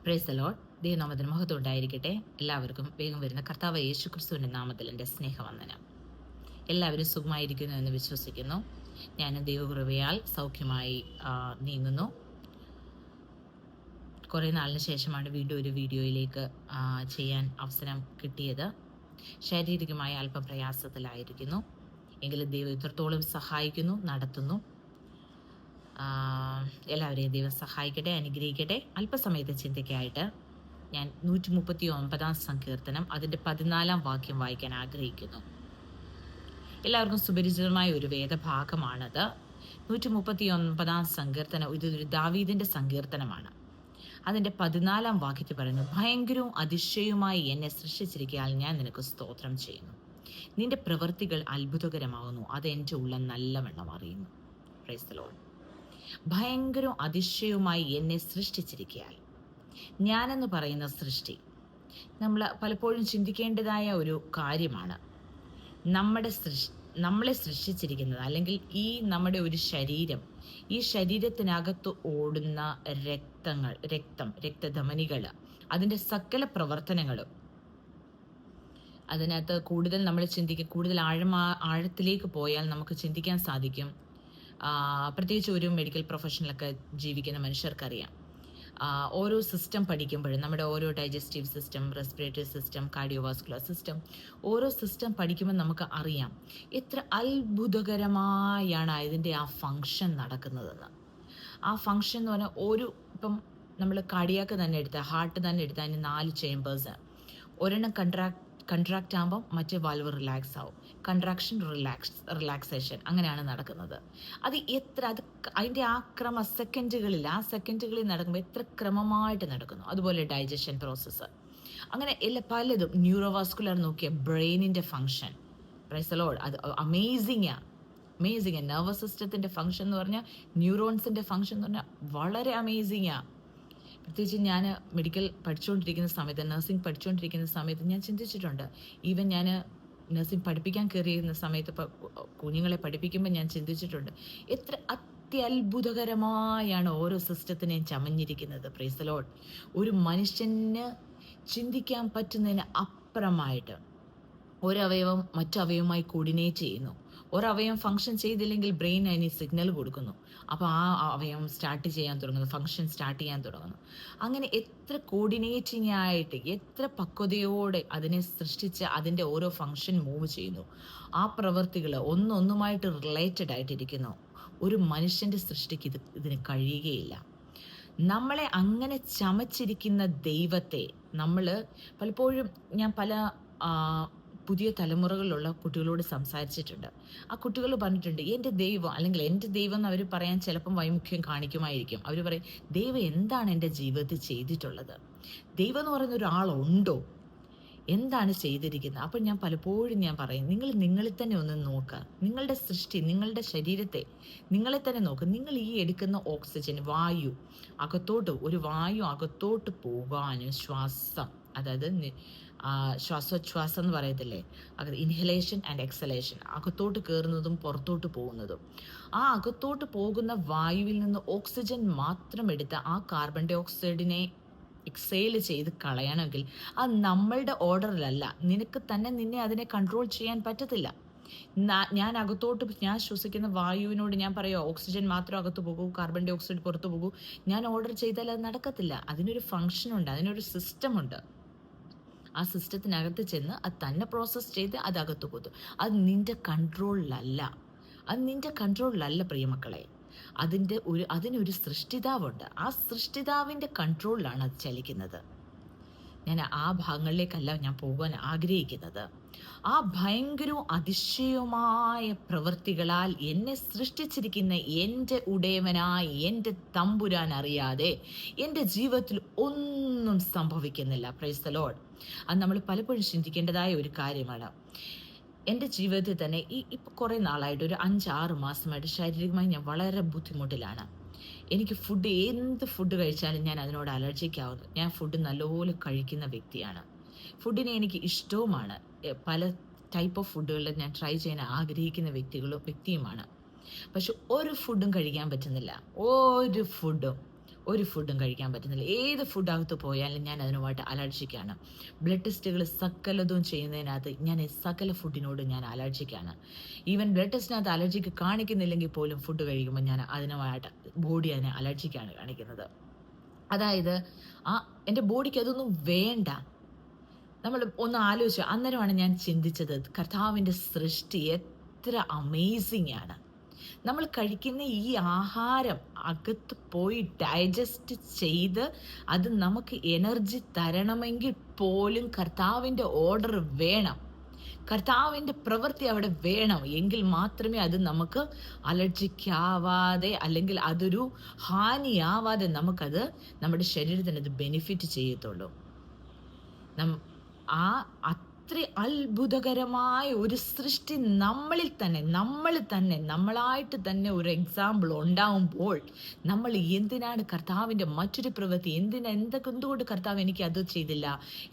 Price the Lord. ദൈവനാമത്തിന് മഹത്വം ഉണ്ടായിരിക്കട്ടെ. എല്ലാവർക്കും വേഗം വരുന്ന കർത്താവ് യേശു ക്രിസ്തുവിൻ്റെ നാമത്തിൽ എൻ്റെ സ്നേഹവന്ദനം. എല്ലാവരും സുഖമായിരിക്കുന്നു എന്ന് വിശ്വസിക്കുന്നു. ഞാനും ദൈവകൃപയാൽ സൗഖ്യമായി നീങ്ങുന്നു. കുറേ നാളിന് ശേഷമാണ് വീണ്ടും ഒരു വീഡിയോയിലേക്ക് ചെയ്യാൻ അവസരം കിട്ടിയത്. ശാരീരികമായ അല്പം പ്രയാസത്തിലായിരിക്കുന്നു, എങ്കിലും ദൈവം ഇത്രത്തോളം സഹായിക്കുന്നു, നടത്തുന്നു. എല്ലാവരെയും ദൈവം സഹായിക്കട്ടെ, അനുഗ്രഹിക്കട്ടെ. അല്പസമയത്തെ ചിന്തയ്ക്കായിട്ട് ഞാൻ 139 സങ്കീർത്തനം അതിൻ്റെ 14 വാക്യം വായിക്കാൻ ആഗ്രഹിക്കുന്നു. എല്ലാവർക്കും സുപരിചിതമായ ഒരു വേദഭാഗമാണത്. 139 സങ്കീർത്തനം ഇതൊരു ദാവീദിൻ്റെ സങ്കീർത്തനമാണ്. അതിൻ്റെ 14 വാക്യത്തിൽ പറയുന്നു, ഭയങ്കരവും അതിശയവുമായി എന്നെ സൃഷ്ടിച്ചിരിക്കാൻ ഞാൻ നിനക്ക് സ്തോത്രം ചെയ്യുന്നു. നിന്റെ പ്രവൃത്തികൾ അത്ഭുതകരമാകുന്നു, അത് എൻ്റെ ഉള്ളം നല്ലവണ്ണം അറിയുന്നു. Praise the Lord. ഭയങ്കരവും അതിശയവുമായി എന്നെ സൃഷ്ടിച്ചിരിക്കാൻ. ഞാനെന്ന് പറയുന്ന സൃഷ്ടി നമ്മൾ പലപ്പോഴും ചിന്തിക്കേണ്ടതായ ഒരു കാര്യമാണ്. നമ്മളെ സൃഷ്ടിച്ചിരിക്കുന്നത്, അല്ലെങ്കിൽ ഈ നമ്മുടെ ഒരു ശരീരം, ഈ ശരീരത്തിനകത്ത് ഓടുന്ന രക്തധമനികൾ, അതിൻ്റെ സകല പ്രവർത്തനങ്ങളും, അതിനകത്ത് കൂടുതൽ നമ്മൾ കൂടുതൽ ആഴത്തിലേക്ക് പോയാൽ നമുക്ക് ചിന്തിക്കാൻ സാധിക്കും. പ്രത്യേകിച്ച് ഒരു മെഡിക്കൽ പ്രൊഫഷനിലൊക്കെ ജീവിക്കുന്ന മനുഷ്യർക്കറിയാം, ഓരോ സിസ്റ്റം പഠിക്കുമ്പോഴും നമ്മുടെ ഓരോ digestive system, respiratory system, cardiovascular system, ഓരോ സിസ്റ്റം പഠിക്കുമ്പോൾ നമുക്ക് അറിയാം എത്ര അത്ഭുതകരമായാണ് ഇതിൻ്റെ ആ ഫങ്ഷൻ നടക്കുന്നതെന്ന്. ആ ഫങ്ഷൻ എന്ന് പറഞ്ഞാൽ ഇപ്പം നമ്മൾ കാർഡിയാക്ക് തന്നെ എടുത്താൽ, ഹാർട്ട് തന്നെ എടുത്താൽ അതിന് 4 ചേമ്പേഴ്സ്. ഒരെണ്ണം കൺട്രാക്റ്റ് ആകുമ്പം മറ്റേ വാൽവ് റിലാക്സ് ആവും. കൺട്രാക്ഷൻ, റിലാക്സേഷൻ, അങ്ങനെയാണ് നടക്കുന്നത്. അതിൻ്റെ ആ സെക്കൻഡുകളിൽ നടക്കുമ്പോൾ എത്ര ക്രമമായിട്ട് നടക്കുന്നു. അതുപോലെ ഡൈജഷൻ പ്രോസസ്സ്, അങ്ങനെ പലതും. Neurovascular Nokia ബ്രെയിനിൻ്റെ function, price the Lord, അത് അമേസിങ്. നെർവസ് സിസ്റ്റത്തിൻ്റെ ഫങ്ഷൻ എന്ന് പറഞ്ഞാൽ, ന്യൂറോൺസിൻ്റെ ഫങ്ഷൻ എന്ന് പറഞ്ഞാൽ വളരെ അമേസിങ്. പ്രത്യേകിച്ച് ഞാൻ മെഡിക്കൽ പഠിച്ചുകൊണ്ടിരിക്കുന്ന സമയത്ത്, നഴ്സിംഗ് പഠിച്ചുകൊണ്ടിരിക്കുന്ന സമയത്ത് ഞാൻ ചിന്തിച്ചിട്ടുണ്ട്. ഈവൻ ഞാൻ നഴ്സിംഗ് പഠിപ്പിക്കാൻ കയറിയിരുന്ന സമയത്ത്, ഇപ്പോൾ കുഞ്ഞുങ്ങളെ പഠിപ്പിക്കുമ്പോൾ ഞാൻ ചിന്തിച്ചിട്ടുണ്ട് എത്ര അത്യത്ഭുതകരമായാണ് ഓരോ സിസ്റ്റത്തിനെയും ചമഞ്ഞിരിക്കുന്നത്. Praise the Lord. ഒരു മനുഷ്യന് ചിന്തിക്കാൻ പറ്റുന്നതിന് അപ്പുറമായിട്ട് ഒരവയവം മറ്റവയവുമായി കോർഡിനേറ്റ് ചെയ്യുന്നു. ഒരവയവം ഫങ്ഷൻ ചെയ്തില്ലെങ്കിൽ ബ്രെയിൻ അതിന് സിഗ്നൽ കൊടുക്കുന്നു. അപ്പോൾ ആ അവയവം ഫങ്ഷൻ സ്റ്റാർട്ട് ചെയ്യാൻ തുടങ്ങുന്നു. അങ്ങനെ എത്ര കോർഡിനേറ്റിംഗ് ആയിട്ട്, എത്ര പക്വതയോടെ അതിനെ സൃഷ്ടിച്ച് അതിൻ്റെ ഓരോ ഫങ്ഷൻ മൂവ് ചെയ്യുന്നു. ആ പ്രവൃത്തികൾ ഒന്നൊന്നുമായിട്ട് റിലേറ്റഡ് ആയിട്ടിരിക്കുന്നു. ഒരു മനുഷ്യൻ്റെ സൃഷ്ടിക്ക് ഇതിന് കഴിയുകയില്ല. നമ്മളെ അങ്ങനെ ചമച്ചിരിക്കുന്ന ദൈവത്തെ നമ്മൾ പലപ്പോഴും, ഞാൻ പല പുതിയ തലമുറകളിലുള്ള കുട്ടികളോട് സംസാരിച്ചിട്ടുണ്ട്. ആ കുട്ടികൾ പറഞ്ഞിട്ടുണ്ട്, എൻ്റെ ദൈവം, അല്ലെങ്കിൽ എൻ്റെ ദൈവം എന്ന് അവർ പറയാൻ ചിലപ്പം വൈമുഖ്യം കാണിക്കുമായിരിക്കും. അവർ പറയും, ദൈവം എന്താണ് എൻ്റെ ജീവിതത്തിൽ ചെയ്തിട്ടുള്ളത്? ദൈവം എന്ന് പറയുന്ന ഒരാളുണ്ടോ? എന്താണ് ചെയ്തിരിക്കുന്നത്? അപ്പം ഞാൻ പലപ്പോഴും പറയും, നിങ്ങളിൽ തന്നെ ഒന്ന് നോക്കുക. നിങ്ങളുടെ സൃഷ്ടി, നിങ്ങളുടെ ശരീരത്തെ നിങ്ങളെ തന്നെ നോക്കുക. നിങ്ങൾ ഈ എടുക്കുന്ന ഓക്സിജൻ, വായു അകത്തോട്ട് പോകാനും, ശ്വാസം, അതായത് ശ്വാസോച്ഛ്വാസം എന്ന് പറയത്തില്ലേ, ഇൻഹലേഷൻ ആൻഡ് എക്സലേഷൻ, അകത്തോട്ട് കയറുന്നതും പുറത്തോട്ട് പോകുന്നതും. ആ അകത്തോട്ട് പോകുന്ന വായുവിൽ നിന്ന് ഓക്സിജൻ മാത്രം എടുത്ത് ആ കാർബൺ ഡൈ ഓക്സൈഡിനെ എക്സെയിൽ ചെയ്ത് കളയണമെങ്കിൽ അത് നമ്മളുടെ ഓർഡറിലല്ല. നിനക്ക് തന്നെ നിന്നെ അതിനെ കൺട്രോൾ ചെയ്യാൻ പറ്റത്തില്ല. ഞാൻ ശ്വസിക്കുന്ന വായുവിനോട് ഞാൻ പറയുമോ, ഓക്സിജൻ മാത്രം അകത്ത് പോകൂ, കാർബൺ ഡൈ ഓക്സൈഡ് പുറത്തു പോകൂ, ഞാൻ ഓർഡർ ചെയ്താൽ അത് നടക്കത്തില്ല. അതിനൊരു ഫങ്ഷനുണ്ട്, അതിനൊരു സിസ്റ്റമുണ്ട്. ആ സിസ്റ്റത്തിനകത്ത് ചെന്ന് അത് തന്നെ പ്രോസസ്സ് ചെയ്ത് അത് അകത്ത് പോകും. അത് നിൻ്റെ കൺട്രോളിലല്ല പ്രിയമക്കളെ. അതിനൊരു സൃഷ്ടിതാവുണ്ട്. ആ സൃഷ്ടിതാവിൻ്റെ കൺട്രോളിലാണ് അത് ചലിക്കുന്നത്. ഞാൻ ആ ഭാഗങ്ങളിലേക്കല്ല ഞാൻ പോകാൻ ആഗ്രഹിക്കുന്നത്. ആ ഭയങ്കരവും അതിശയവുമായ പ്രവൃത്തികളാൽ എന്നെ സൃഷ്ടിച്ചിരിക്കുന്ന എൻ്റെ ഉടയവനായ എൻ്റെ തമ്പുരാൻ അറിയാതെ എൻ്റെ ജീവിതത്തിൽ ഒന്നും സംഭവിക്കുന്നില്ല. Price the Lord. അത് നമ്മൾ പലപ്പോഴും ചിന്തിക്കേണ്ടതായ ഒരു കാര്യമാണ്. എൻ്റെ ജീവിതത്തിൽ തന്നെ ഇപ്പോൾ കുറേ നാളായിട്ട്, ഒരു 5-6 മാസമായിട്ട് ശാരീരികമായി ഞാൻ വളരെ ബുദ്ധിമുട്ടിലാണ്. എനിക്ക് എന്ത് ഫുഡ് കഴിച്ചാലും ഞാൻ അതിനോട് അലർജിക്കാവുന്നു. ഞാൻ ഫുഡ് നല്ലപോലെ കഴിക്കുന്ന വ്യക്തിയാണ്. ഫുഡിനെ എനിക്ക് ഇഷ്ടവുമാണ്. പല ടൈപ്പ് ഓഫ് ഫുഡുകളിൽ ഞാൻ ട്രൈ ചെയ്യാൻ ആഗ്രഹിക്കുന്ന വ്യക്തിയുമാണ്. പക്ഷെ ഒരു ഫുഡും കഴിക്കാൻ പറ്റുന്നില്ല. ഒരു ഫുഡും ഒരു ഫുഡും കഴിക്കാൻ പറ്റുന്നില്ല. ഏത് ഫുഡ് അകത്ത് പോയാലും ഞാൻ അതിനുമായിട്ട് അലർജിക്കാണ്. ബ്ലഡ് ടെസ്റ്റുകൾ സകലതും ചെയ്യുന്നതിനകത്ത് ഞാൻ സകല ഫുഡിനോടും ഞാൻ അലർജിക്കാണ്. ഈവൻ ബ്ലഡ് ടെസ്റ്റിനകത്ത് അലർജിക്ക് കാണിക്കുന്നില്ലെങ്കിൽ പോലും ഫുഡ് കഴിക്കുമ്പോൾ ഞാൻ അതിനുമായിട്ട് ബോഡി അതിനെ അലർജിക്കാണ് കാണിക്കുന്നത്. അതായത് എൻ്റെ ബോഡിക്ക് അതൊന്നും വേണ്ട. നമ്മൾ ഒന്ന് ആലോചിച്ചു. അന്നേരമാണ് ഞാൻ ചിന്തിച്ചത്, കർത്താവിൻ്റെ സൃഷ്ടി എത്ര അമേസിങ് ആണ്. നമ്മൾ കഴിക്കുന്ന ഈ ആഹാരം അകത്ത് പോയി ഡൈജസ്റ്റ് ചെയ്ത് അത് നമുക്ക് എനർജി തരണമെങ്കിൽ പോലും കർത്താവിൻ്റെ ഓർഡർ വേണം, കർത്താവിൻ്റെ പ്രവൃത്തി അവിടെ വേണം. എങ്കിൽ മാത്രമേ അത് നമുക്ക് അലർജിക്കാവാതെ അല്ലെങ്കിൽ അതൊരു ഹാനിയാവാതെ നമുക്കത് നമ്മുടെ ശരീരത്തിന് അത് ബെനിഫിറ്റ് ചെയ്യത്തുള്ളൂ. അത്ര അത്ഭുതകരമായ ഒരു സൃഷ്ടി നമ്മൾ നമ്മളായിട്ട് തന്നെ ഒരു എക്സാമ്പിൾ ഉണ്ടാവുമ്പോൾ നമ്മൾ എന്തിനാണ് കർത്താവിൻ്റെ മറ്റൊരു പ്രവൃത്തി, എന്തുകൊണ്ട് കർത്താവ് എനിക്ക് അത് ചെയ്തില്ല,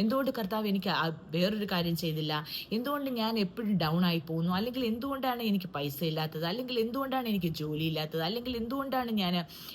എന്തുകൊണ്ട് കർത്താവ് എനിക്ക് വേറൊരു കാര്യം ചെയ്തില്ല, എന്തുകൊണ്ട് ഞാൻ എപ്പോഴും ഡൗൺ ആയി പോകുന്നു, അല്ലെങ്കിൽ എന്തുകൊണ്ടാണ് എനിക്ക് പൈസ ഇല്ലാത്തത്, അല്ലെങ്കിൽ എന്തുകൊണ്ടാണ് എനിക്ക് ജോലി ഇല്ലാത്തത്, അല്ലെങ്കിൽ എന്തുകൊണ്ടാണ്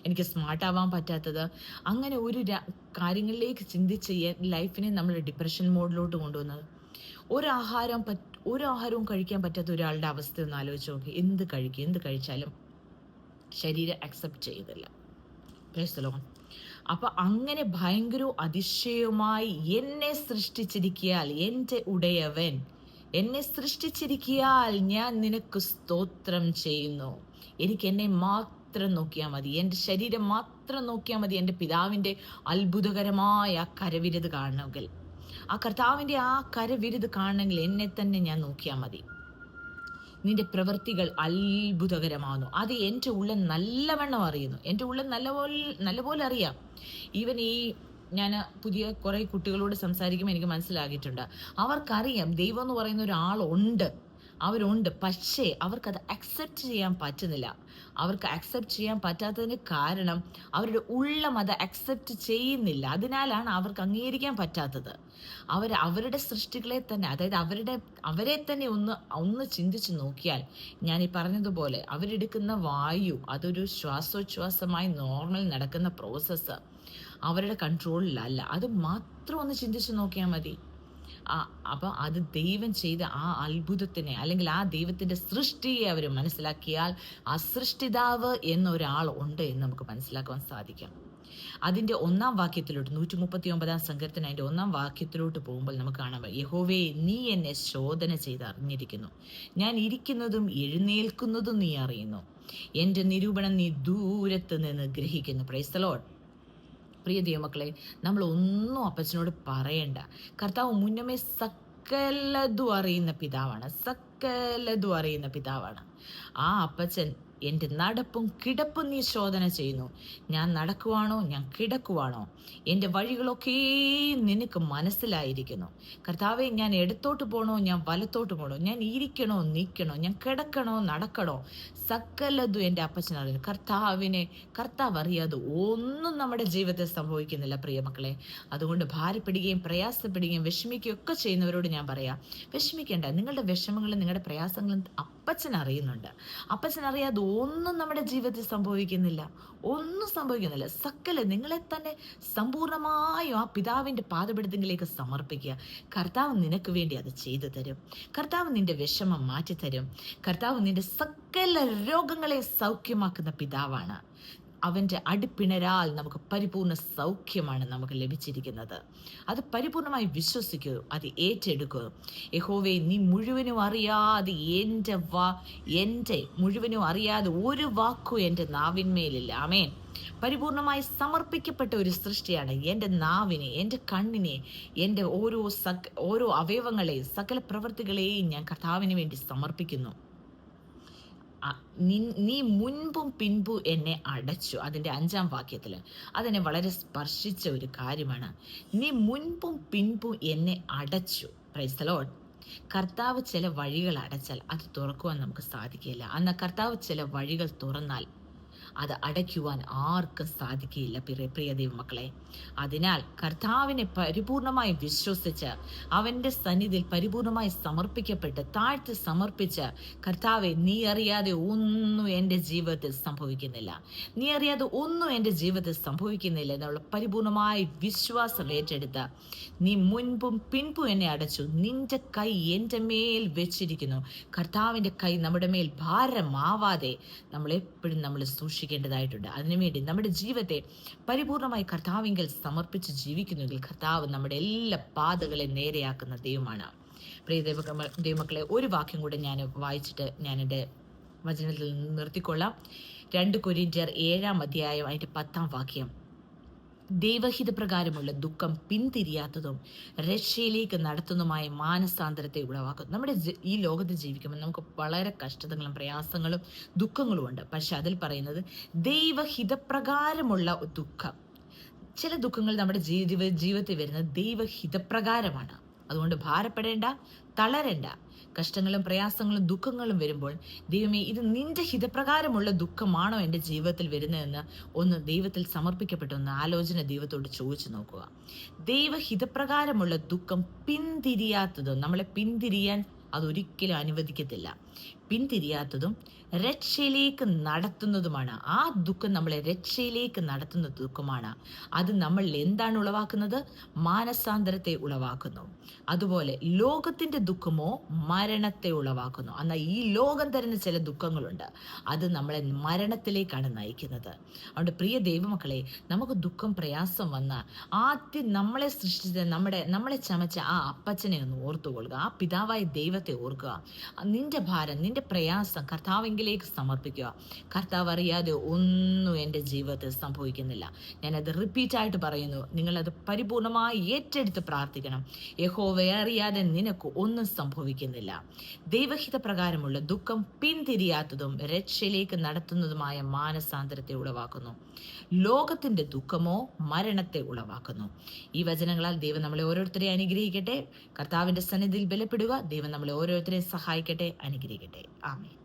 എനിക്ക് സ്മാർട്ട് ആവാൻ പറ്റാത്തത്, അങ്ങനെ ഒരു കാര്യങ്ങളിലേക്ക് ചിന്തിച്ച് ലൈഫിനെ നമ്മൾ ഡിപ്രഷൻ മോഡിലോട്ട് കൊണ്ടുവന്നത്. ഒരു ആഹാരവും കഴിക്കാൻ പറ്റാത്ത ഒരാളുടെ അവസ്ഥ ഒന്ന് ആലോചിച്ച് നോക്കി. എന്ത് കഴിച്ചാലും ശരീരം അക്സെപ്റ്റ് ചെയ്തില്ല. അപ്പൊ അങ്ങനെ ഭയങ്കര അതിശയമായി എന്നെ സൃഷ്ടിച്ചിരിക്കയാൽ, എൻ്റെ ഉടയവൻ എന്നെ സൃഷ്ടിച്ചിരിക്കയാൽ ഞാൻ നിനക്ക് സ്തോത്രം ചെയ്യുന്നു. എനിക്ക് എന്നെ മാത്രം നോക്കിയാൽ മതി, എൻ്റെ ശരീരം മാത്രം നോക്കിയാൽ മതി. എൻ്റെ പിതാവിൻ്റെ അത്ഭുതകരമായ കരവിരുത് കാണണമെങ്കിൽ, ആ കർത്താവിൻ്റെ ആ കരവിരുത് കാണണമെങ്കിൽ എന്നെ തന്നെ ഞാൻ നോക്കിയാൽ മതി. നിന്റെ പ്രവൃത്തികൾ അത്ഭുതകരമാകുന്നു. അത് എൻ്റെ ഉള്ളിൽ നല്ലവണ്ണം അറിയുന്നു, എൻ്റെ ഉള്ളിൽ നല്ലപോലെ അറിയാം. ഈവൻ ഞാൻ പുതിയ കുറേ കുട്ടികളോട് സംസാരിക്കുമ്പോൾ എനിക്ക് മനസ്സിലാക്കിയിട്ടുണ്ട്, അവർക്കറിയാം ദൈവം എന്ന് പറയുന്ന അവരുണ്ട്. പക്ഷേ അവർക്കത് അക്സെപ്റ്റ് ചെയ്യാൻ പറ്റുന്നില്ല. അവർക്ക് അക്സെപ്റ്റ് ചെയ്യാൻ പറ്റാത്തതിന് കാരണം അവരുടെ ഉള്ളം അത് അക്സെപ്റ്റ് ചെയ്യുന്നില്ല. അതിനാലാണ് അവർക്ക് അംഗീകരിക്കാൻ പറ്റാത്തത്. അവരുടെ സൃഷ്ടികളെ തന്നെ, അതായത് അവരെ തന്നെ ഒന്ന് ചിന്തിച്ച് നോക്കിയാൽ, ഞാൻ ഈ പറഞ്ഞതുപോലെ അവരെടുക്കുന്ന വായു അതൊരു ശ്വാസോച്ഛ്വാസമായി നോർമൽ നടക്കുന്ന പ്രോസസ്സ് അവരുടെ കൺട്രോളിലല്ല. അത് മാത്രം ഒന്ന് ചിന്തിച്ച് നോക്കിയാൽ മതി. അപ്പം അത് ദൈവം ചെയ്ത ആ അത്ഭുതത്തിനെ, അല്ലെങ്കിൽ ആ ദൈവത്തിൻ്റെ സൃഷ്ടിയെ അവർ മനസ്സിലാക്കിയാൽ ആ സൃഷ്ടിതാവ് എന്നൊരാൾ ഉണ്ട് എന്ന് നമുക്ക് മനസ്സിലാക്കുവാൻ സാധിക്കും. അതിൻ്റെ 1-ാം വാക്യത്തിലോട്ട്, 139-ാം സങ്കീർത്തനം അതിൻ്റെ 1-ാം വാക്യത്തിലോട്ട് പോകുമ്പോൾ നമുക്ക് കാണാം, യഹോവേ നീ എന്നെ ശോധന ചെയ്ത് അറിഞ്ഞിരിക്കുന്നു, ഞാൻ ഇരിക്കുന്നതും എഴുന്നേൽക്കുന്നതും നീ അറിയുന്നു, എൻ്റെ നിരൂപണം നീ ദൂരത്ത് നിന്ന് ഗ്രഹിക്കുന്നു. Price the Lord. പ്രിയ ദൈവമക്കളെ, നമ്മൾ ഒന്നും അപ്പച്ചനോട് പറയണ്ട. കർത്താവ് മുന്നമേ സകലതും അറിയുന്ന പിതാവാണ്. ആ അപ്പച്ചൻ എൻ്റെ നടപ്പും കിടപ്പും നീ ശോധന ചെയ്യുന്നു. ഞാൻ നടക്കുവാണോ, ഞാൻ കിടക്കുവാണോ, എൻ്റെ വഴികളൊക്കെ നിനക്ക് മനസ്സിലായിരിക്കുന്നു. കർത്താവെ, ഞാൻ ഇടത്തോട്ട് പോകണോ, ഞാൻ വലത്തോട്ട് പോകണോ, ഞാൻ ഇരിക്കണോ, നിൽക്കണോ, ഞാൻ കിടക്കണോ, നടക്കണോ, സകലതും എൻ്റെ അപ്പച്ചൻ അറിയുന്നു. കർത്താവ് അറിയാതെ ഒന്നും നമ്മുടെ ജീവിതത്തിൽ സംഭവിക്കുന്നില്ല പ്രിയമക്കളെ. അതുകൊണ്ട് ഭാരപ്പെടുകയും പ്രയാസപ്പെടുകയും വിഷമിക്കുകയൊക്കെ ചെയ്യുന്നവരോട് ഞാൻ പറയാം, വിഷമിക്കേണ്ട. നിങ്ങളുടെ വിഷമങ്ങളും നിങ്ങളുടെ പ്രയാസങ്ങളും അപ്പച്ചൻ അറിയുന്നുണ്ട്. അപ്പച്ചൻ അറിയാതെ ഒന്നും നമ്മുടെ ജീവിതത്തിൽ സംഭവിക്കുന്നില്ല. നിങ്ങളെ തന്നെ സമ്പൂർണമായും ആ പിതാവിൻ്റെ പാദപീഠത്തിലേക്ക് സമർപ്പിക്കുക. കർത്താവ് നിനക്ക് വേണ്ടി അത് ചെയ്തു തരും. കർത്താവ് നിന്റെ വിഷമം മാറ്റിത്തരും. കർത്താവ് നിന്റെ സകല രോഗങ്ങളെ സൗഖ്യമാക്കുന്ന പിതാവാണ്. അവൻ്റെ അടിപ്പിണരാൽ നമുക്ക് പരിപൂർണ്ണ സൗഖ്യമാണ് നമുക്ക് ലഭിച്ചിരിക്കുന്നത്. അത് പരിപൂർണമായി വിശ്വസിക്കൂ, അത് ഏറ്റെടുക്കൂ. യഹോവേ, നീ മുഴുവനും അറിയാതെ എൻ്റെ മുഴുവനും അറിയാതെ ഒരു വാക്കും എൻ്റെ നാവിന്മേലില്ല. ആമേൻ. പരിപൂർണമായി സമർപ്പിക്കപ്പെട്ട ഒരു സൃഷ്ടിയാണ് എൻ്റെ നാവിനെ, എൻ്റെ കണ്ണിനെ, എൻ്റെ ഓരോ അവയവങ്ങളെയും സകല പ്രവൃത്തികളെയും ഞാൻ കർത്താവിന് വേണ്ടി സമർപ്പിക്കുന്നു. നീ മുൻപും പിൻപും എന്നെ അടച്ചു. അതിൻ്റെ 5-ാം വാക്യത്തിൽ അതെന്നെ വളരെ സ്പർശിച്ച ഒരു കാര്യമാണ്. നീ മുൻപും പിൻപും എന്നെ അടച്ചു. Price the Lord. കർത്താവ് ചില വഴികൾ അടച്ചാൽ അത് തുറക്കുവാൻ നമുക്ക് സാധിക്കില്ല. എന്നാൽ കർത്താവ് ചില വഴികൾ തുറന്നാൽ അത് അടയ്ക്കുവാൻ ആർക്കും സാധിക്കുകയില്ല പ്രിയ ദൈവമക്കളെ. അതിനാൽ കർത്താവിനെ പരിപൂർണമായി വിശ്വസിച്ച് അവൻ്റെ സന്നിധിയിൽ പരിപൂർണമായി സമർപ്പിക്കപ്പെട്ട് താഴ്ത്തി സമർപ്പിച്ച്, കർത്താവെ, നീ അറിയാതെ ഒന്നും എൻ്റെ ജീവിതത്തിൽ സംഭവിക്കുന്നില്ല, നീ അറിയാതെ ഒന്നും എൻ്റെ ജീവിതത്തിൽ സംഭവിക്കുന്നില്ല എന്നുള്ള പരിപൂർണമായ വിശ്വാസം ഏറ്റെടുത്ത്, നീ മുൻപും പിൻപും എന്നെ അടച്ചു, നിന്റെ കൈ എൻ്റെ മേൽ വെച്ചിരിക്കുന്നു. കർത്താവിൻ്റെ കൈ നമ്മുടെ മേൽ ഭാരമാവാതെ നമ്മളെപ്പോഴും നമ്മൾ സൂക്ഷിക്കേണ്ടതായിട്ടുണ്ട്. അതിനുവേണ്ടി നമ്മുടെ ജീവിതത്തെ പരിപൂർണമായി കർത്താവിങ്കിൽ സമർപ്പിച്ച് ജീവിക്കുന്നെങ്കിൽ കർത്താവ് നമ്മുടെ എല്ലാ പാതകളെ നേരെയാക്കുന്ന ദൈവമാണ്. പ്രിയ ദൈവമക്കളെ, ഒരു വാക്യം കൂടെ ഞാൻ വായിച്ചിട്ട് ഞാൻ എൻ്റെ വചനത്തിൽ നിന്ന് നിർത്തിക്കൊള്ളാം. 2 കൊരിന്ത്യർ 7-ാം അധ്യായം അതിൻ്റെ 10-ാം വാക്യം. ദൈവഹിതപ്രകാരമുള്ള ദുഃഖം പിന്തിരിയാത്തതും രക്ഷയിലേക്ക് നടത്തുന്നതുമായ മാനസാന്തരത്തെ ഉളവാക്കും. നമ്മുടെ ഈ ലോകത്ത് ജീവിക്കുമ്പോൾ നമുക്ക് വളരെ കഷ്ടതകളും പ്രയാസങ്ങളും ദുഃഖങ്ങളും ഉണ്ട്. പക്ഷെ അതിൽ പറയുന്നത് ദൈവഹിതപ്രകാരമുള്ള ദുഃഖം. ചില ദുഃഖങ്ങൾ നമ്മുടെ ജീവിതത്തിൽ വരുന്നത് ദൈവഹിതപ്രകാരമാണ്. അതുകൊണ്ട് ഭാരപ്പെടേണ്ട, തളരേണ്ട. കഷ്ടങ്ങളും പ്രയാസങ്ങളും ദുഃഖങ്ങളും വരുമ്പോൾ, ദൈവമേ, ഇത് നിന്റെ ഹിതപ്രകാരമുള്ള ദുഃഖമാണോ എൻ്റെ ജീവിതത്തിൽ വരുന്നതെന്ന് ഒന്ന് ദൈവത്തിൽ സമർപ്പിക്കപ്പെട്ടൊന്ന് ആലോചന ദൈവത്തോട് ചോദിച്ചു നോക്കുക. ദൈവഹിതപ്രകാരമുള്ള ദുഃഖം പിന്തിരിയാത്തതും, നമ്മളെ പിന്തിരിയാൻ അതൊരിക്കലും അനുവദിക്കത്തില്ല, പിന്തിരിയാത്തതും രക്ഷയിലേക്ക് നടത്തുന്നതുമാണ്. ആ ദുഃഖം നമ്മളെ രക്ഷയിലേക്ക് നടത്തുന്ന ദുഃഖമാണ്. അത് നമ്മളിൽ എന്താണ് ഉളവാക്കുന്നത്? മാനസാന്തരത്തെ ഉളവാക്കുന്നു. അതുപോലെ ലോകത്തിൻ്റെ ദുഃഖമോ മരണത്തെ ഉളവാക്കുന്നു. എന്നാൽ ഈ ലോകം തരുന്ന ചില ദുഃഖങ്ങളുണ്ട്, അത് നമ്മളെ മരണത്തിലേക്കാണ് നയിക്കുന്നത്. അതുകൊണ്ട് പ്രിയ ദൈവമക്കളെ, നമുക്ക് ദുഃഖം പ്രയാസം വന്നാൽ ആദ്യം നമ്മളെ സൃഷ്ടിച്ച നമ്മളെ ചമച്ച ആ അപ്പച്ചനെ ഒന്ന് ഓർത്തുകൊള്ളുക, ആ പിതാവായ ദൈവത്തെ ഓർക്കുക. നിന്റെ ഭാരം, നിന്റെ പ്രയാസം കർത്താവിലേക്ക് സമർപ്പിക്കുക. കർത്താവ് അറിയാതെ ഒന്നും എൻ്റെ ജീവിതത്തിൽ സംഭവിക്കുന്നില്ല. ഞാനത് റിപ്പീറ്റായിട്ട് പറയുന്നു. നിങ്ങളത് പരിപൂർണമായി ഏറ്റെടുത്ത് പ്രാർത്ഥിക്കണം. യഹോവയെ അറിയാതെ നിനക്ക് ഒന്നും സംഭവിക്കുന്നില്ല. ദൈവഹിത പ്രകാരമുള്ള ദുഃഖം പിന്തിരിയാത്തതും രക്ഷയിലേക്ക് നടത്തുന്നതുമായ മാനസാന്തരത്തെ ഉളവാക്കുന്നു. ലോകത്തിന്റെ ദുഃഖമോ മരണത്തെ ഉളവാക്കുന്നു. ഈ വചനങ്ങളാൽ ദൈവം നമ്മളെ ഓരോരുത്തരെയും അനുഗ്രഹിക്കട്ടെ. കർത്താവിന്റെ സന്നിധിയിൽ ബലപ്പെടുക. ദൈവം നമ്മളെ ഓരോരുത്തരെയും സഹായിക്കട്ടെ, അനുഗ്രഹിക്കട്ടെ. ആമേൻ.